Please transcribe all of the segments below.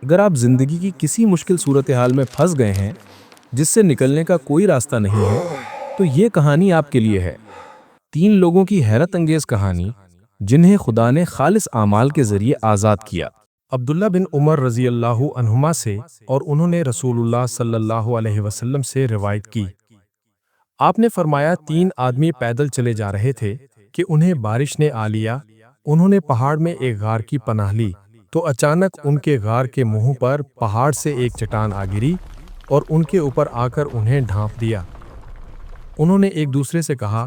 اگر آپ زندگی کی کسی مشکل صورتحال میں پھنس گئے ہیں جس سے نکلنے کا کوئی راستہ نہیں ہے تو یہ کہانی آپ کے لیے ہے۔ تین لوگوں کی حیرت انگیز کہانی جنہیں خدا نے خالص اعمال کے ذریعے آزاد کیا۔ عبداللہ بن عمر رضی اللہ عنہما سے اور انہوں نے رسول اللہ صلی اللہ علیہ وسلم سے روایت کی، آپ نے فرمایا تین آدمی پیدل چلے جا رہے تھے کہ انہیں بارش نے آ لیا، انہوں نے پہاڑ میں ایک غار کی پناہ لی تو اچانک ان کے غار کے منہ پر پہاڑ سے ایک چٹان آ گری اور ان کے اوپر آ کر انہیں ڈھانپ دیا۔ انہوں نے ایک دوسرے سے کہا،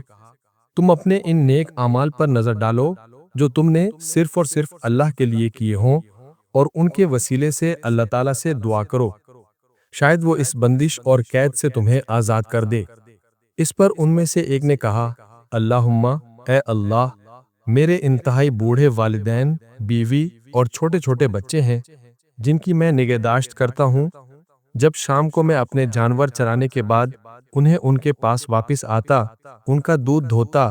تم اپنے ان نیک اعمال پر نظر ڈالو جو تم نے صرف اور صرف اللہ کے لیے کیے ہوں اور ان کے وسیلے سے اللہ تعالیٰ سے دعا کرو، شاید وہ اس بندش اور قید سے تمہیں آزاد کر دے۔ اس پر ان میں سے ایک نے کہا، اللہم اے اللہ، میرے انتہائی بوڑھے والدین، بیوی اور چھوٹے چھوٹے بچے ہیں جن کی میں نگہداشت کرتا ہوں۔ جب شام کو میں اپنے جانور چرانے کے بعد انہیں ان کے پاس واپس آتا، ان کا دودھ دھوتا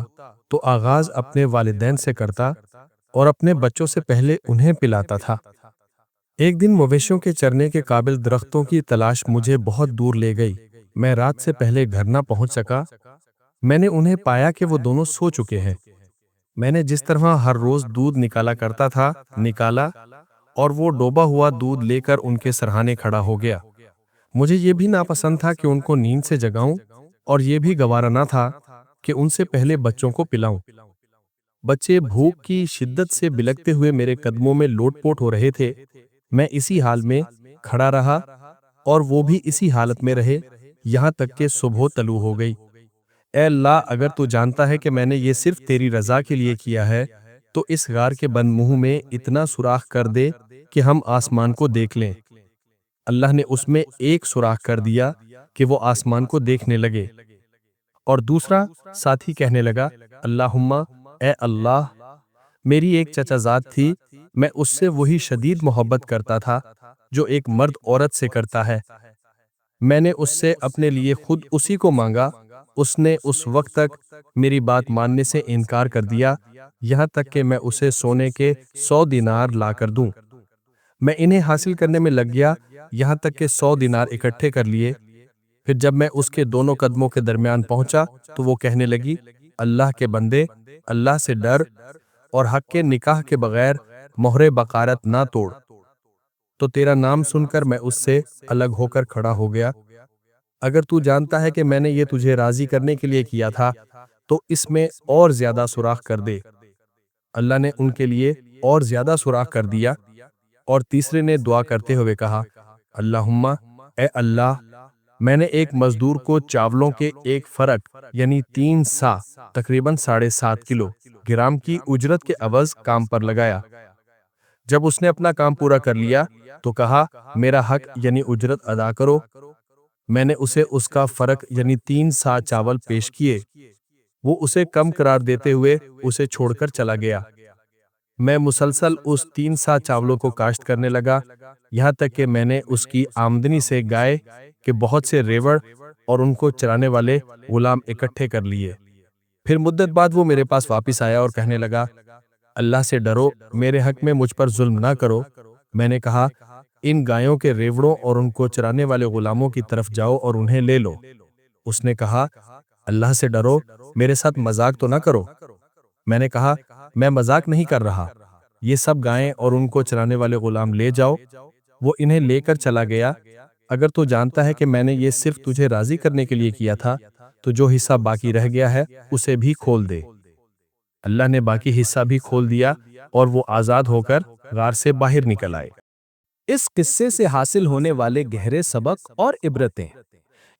تو آغاز اپنے والدین سے کرتا اور اپنے بچوں سے پہلے انہیں پلاتا تھا۔ ایک دن مویشیوں کے چرنے کے قابل درختوں کی تلاش مجھے بہت دور لے گئی، میں رات سے پہلے گھر نہ پہنچ سکا۔ میں نے انہیں پایا کہ وہ دونوں سو چکے ہیں۔ میں نے جس طرح ہر روز دودھ نکالا کرتا تھا نکالا اور وہ ڈوبا ہوا دودھ لے کر ان کے سرہانے کھڑا ہو گیا۔ مجھے یہ بھی ناپسند تھا کہ ان کو نیند سے جگاؤں اور یہ بھی گوارا نہ تھا کہ ان سے پہلے بچوں کو پلاؤں۔ بچے بھوک کی شدت سے بلکتے ہوئے میرے قدموں میں لوٹ پوٹ ہو رہے تھے۔ میں اسی حال میں کھڑا رہا اور وہ بھی اسی حالت میں رہے یہاں تک کہ صبح طلوع ہو گئی۔ اے اللہ، اگر تو جانتا ہے کہ میں نے یہ صرف تیری رضا کے لیے کیا ہے تو اس غار کے بند منہ میں اتنا سوراخ کر دے کہ ہم آسمان کو دیکھ لیں۔ اللہ نے اس میں ایک سوراخ کر دیا کہ وہ آسمان کو دیکھنے لگے۔ اور دوسرا ساتھی کہنے لگا، اللہم اے اللہ، میری ایک چچا زاد تھی، میں اس سے وہی شدید محبت کرتا تھا جو ایک مرد عورت سے کرتا ہے۔ میں نے اس سے اپنے لیے خود اسی کو مانگا، اس نے اس وقت تک میری بات ماننے سے انکار کر دیا یہاں تک کہ میں اسے سونے کے 100 دینار لا کر دوں۔ میں انہیں حاصل کرنے میں لگ گیا یہاں تک کہ 100 دینار اکٹھے کر لیے۔ پھر جب میں اس کے دونوں قدموں کے درمیان پہنچا تو وہ کہنے لگی، اللہ کے بندے، اللہ سے ڈر اور حق کے نکاح کے بغیر مہر بقارت نہ توڑ۔ تو تیرا نام سن کر میں اس سے الگ ہو کر کھڑا ہو گیا۔ اگر تو جانتا ہے کہ میں نے یہ تجھے راضی کرنے کے لیے کیا تھا تو اس میں اور زیادہ سوراخ کر دے۔ اللہ نے ان کے لیے اور زیادہ سوراخ کر دیا۔ اور تیسرے نے دعا کرتے ہوئے کہا، اللہم اے اللہ، میں نے ایک مزدور کو چاولوں کے ایک فرق یعنی 3 سا تقریباً 7.5 کلو گرام کی اجرت کے عوض کام پر لگایا۔ جب اس نے اپنا کام پورا کر لیا تو کہا، میرا حق یعنی اجرت ادا کرو۔ میں نے اسے اس کا فرق یعنی 3 سا چاول پیش کیے۔ وہ اسے کم قرار دیتے ہوئے اسے چھوڑ کر چلا گیا۔ میں مسلسل اس 3 سا چاولوں کو کاشت کرنے لگا یہاں تک کہ میں نے اس کی آمدنی سے گائے کہ بہت سے ریوڑ اور ان کو چرانے والے غلام اکٹھے کر لیے۔ پھر مدت بعد وہ میرے پاس واپس آیا اور کہنے لگا، اللہ سے ڈرو، میرے حق میں مجھ پر ظلم نہ کرو۔ میں نے کہا، ان گایوں کے ریوڑوں اور ان کو چرانے والے غلاموں کی طرف جاؤ اور انہیں لے لو۔ اس نے کہا، اللہ سے ڈرو، میرے ساتھ مذاق تو نہ کرو۔ میں نے کہا، میں مذاق نہیں کر رہا، یہ سب گائیں اور ان کو چرانے والے غلام لے جاؤ۔ وہ انہیں لے کر چلا گیا۔ اگر تو جانتا ہے کہ میں نے یہ صرف تجھے راضی کرنے کے لیے کیا تھا تو جو حصہ باقی رہ گیا ہے اسے بھی کھول دے۔ اللہ نے باقی حصہ بھی کھول دیا اور وہ آزاد ہو کر غار سے باہر نکل آئے۔ اس قصے سے حاصل ہونے والے گہرے سبق اور عبرتیں۔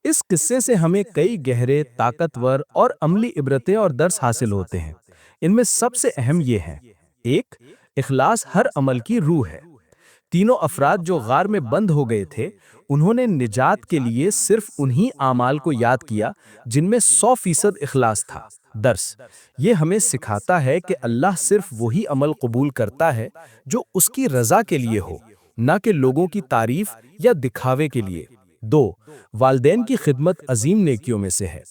اس قصے سے ہمیں کئی گہرے، طاقتور اور عملی عبرتیں اور درس حاصل ہوتے ہیں۔ ان میں سب سے اہم یہ ہے، 1. اخلاص ہر عمل کی روح ہے۔ تینوں افراد جو غار میں بند ہو گئے تھے، انہوں نے نجات کے لیے صرف انہی اعمال کو یاد کیا جن میں 100% اخلاص تھا۔ درس یہ ہمیں سکھاتا ہے کہ اللہ صرف وہی عمل قبول کرتا ہے جو اس کی رضا کے لیے ہو، نہ کہ لوگوں کی تعریف یا دکھاوے کے لیے۔ 2. والدین کی خدمت عظیم نیکیوں میں سے ہے۔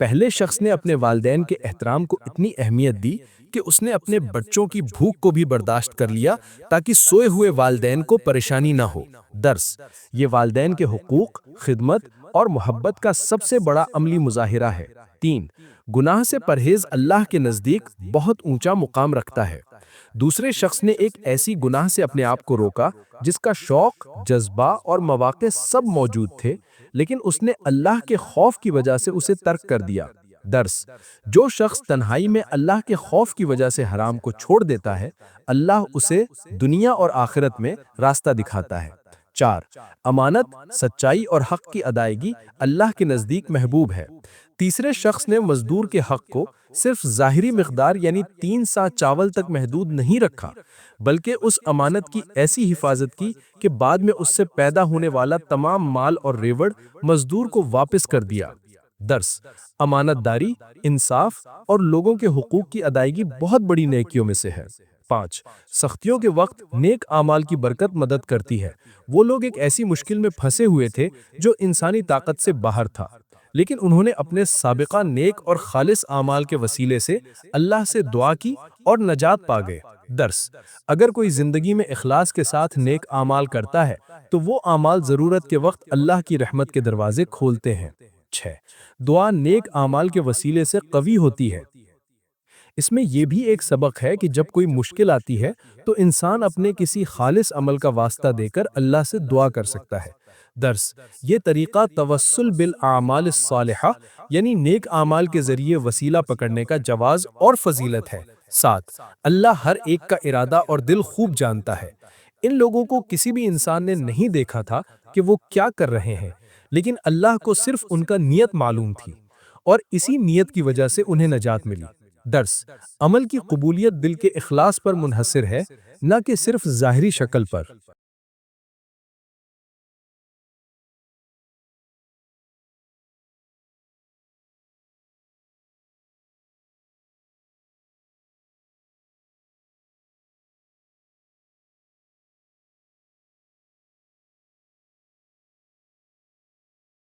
پہلے شخص نے اپنے والدین کے احترام کو اتنی اہمیت دی کہ اس نے اپنے بچوں کی بھوک کو بھی برداشت کر لیا تاکہ سوئے ہوئے والدین کو پریشانی نہ ہو۔ درس: یہ والدین کے حقوق، خدمت اور محبت کا سب سے بڑا عملی مظاہرہ ہے۔ 3. گناہ سے پرہیز اللہ کے نزدیک بہت اونچا مقام رکھتا ہے۔ دوسرے شخص نے ایک ایسی گناہ سے اپنے آپ کو روکا جس کا شوق، جذبہ اور مواقع سب موجود تھے، لیکن اس نے اللہ کے خوف کی وجہ سے اسے ترک کر دیا۔ درس: جو شخص تنہائی میں اللہ کے خوف کی وجہ سے حرام کو چھوڑ دیتا ہے، اللہ اسے دنیا اور آخرت میں راستہ دکھاتا ہے۔ 4. امانت، سچائی اور حق کی ادائیگی اللہ کے نزدیک محبوب ہے۔ تیسرے شخص نے مزدور کے حق کو صرف ظاہری مقدار یعنی 3 سا چاول تک محدود نہیں رکھا، بلکہ اس امانت کی ایسی حفاظت کی کہ بعد میں اس سے پیدا ہونے والا تمام مال اور ریوڑ مزدور کو واپس کر دیا۔ درس: امانت داری، انصاف اور لوگوں کے حقوق کی ادائیگی بہت بڑی نیکیوں میں سے ہے۔ 5. سختیوں کے وقت نیک اعمال کی برکت مدد کرتی ہے۔ وہ لوگ ایک ایسی مشکل میں پھنسے ہوئے تھے جو انسانی طاقت سے باہر تھا، لیکن انہوں نے اپنے سابقہ نیک اور خالص اعمال کے وسیلے سے اللہ سے دعا کی اور نجات پا گئے۔ درس: اگر کوئی زندگی میں اخلاص کے ساتھ نیک اعمال کرتا ہے تو وہ اعمال ضرورت کے وقت اللہ کی رحمت کے دروازے کھولتے ہیں۔ 6. دعا نیک اعمال کے وسیلے سے قوی ہوتی ہے۔ اس میں یہ بھی ایک سبق ہے کہ جب کوئی مشکل آتی ہے تو انسان اپنے کسی خالص عمل کا واسطہ دے کر اللہ سے دعا کر سکتا ہے۔ درس: یہ طریقہ توسل بالاعمال الصالحہ یعنی نیک اعمال کے ذریعے وسیلہ پکڑنے کا جواز اور فضیلت ہے۔ 7. اللہ ہر ایک کا ارادہ اور دل خوب جانتا ہے۔ ان لوگوں کو کسی بھی انسان نے نہیں دیکھا تھا کہ وہ کیا کر رہے ہیں، لیکن اللہ کو صرف ان کا نیت معلوم تھی، اور اسی نیت کی وجہ سے انہیں نجات ملی۔ درس: عمل کی قبولیت دل کے اخلاص پر منحصر ہے، نہ کہ صرف ظاہری شکل پر۔